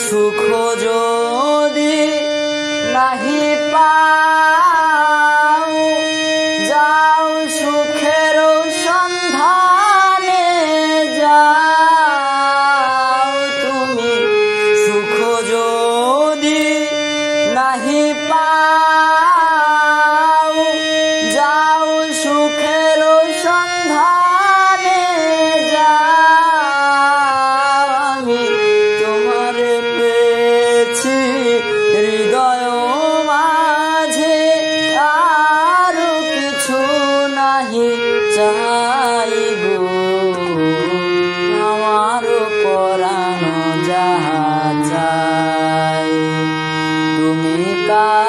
সুখ যদি নাহি পাও যাও সুখের সন্ধানে যাও তুমি সুখ যদি নাহি পাও যাও সুখের সন্ধানে যাও আমি তোমারে পেয়েছি হৃদয় মাঝে আর কিছু নাহি চাইব আমার পরাণ যাহা চাই তুমি তা